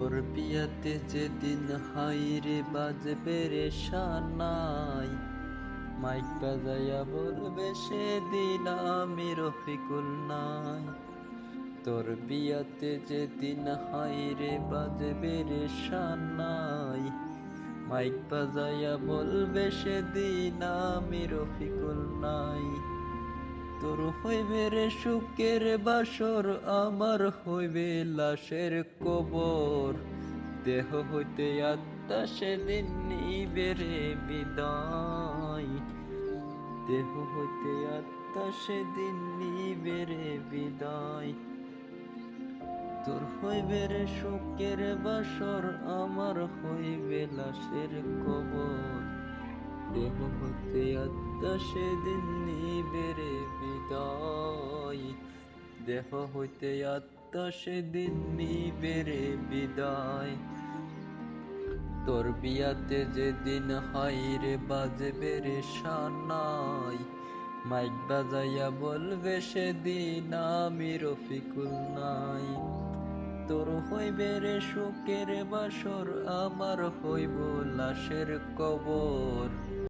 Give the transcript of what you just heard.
তোর বিয়াতে যেদিন হাইরে বাজবে রে সানাই, মাইক বাজাইয়া বলবে সেদিন আমি রফিকুল নাই। তোর বিয়াতে যেদিন হাইরে বাজবে রে সানাই, মাইক বাজাইয়া বলবে সেদিন আমি রফিকুল নাই। তোর হইবে রে সুখের বাসর, আমার হইবে লাশের কবর। দেহ হইতে আত্মা সেদিন নিবে রে বিদায়, দেহ হইতে আত্মা সেদিন নিবে রে বিদায়। তোর হইবে রে সুখের বাসর, আমার হইবে লাশের কবর। দেহ হইতে আত্মা সেদিন নিবে রে বিদায়, দেহ হইতে আত্মা সেদিন নিবে রে বিদায়। তোর বিয়াতে যেদিন হাইরে বাজবে রে সানাই, মাইক বাজাইয়া বলবে সেদিন আমি রফিকুল নাই। তোর হইবে রে সুখের বাসর, আমার হইব লাশের কবর।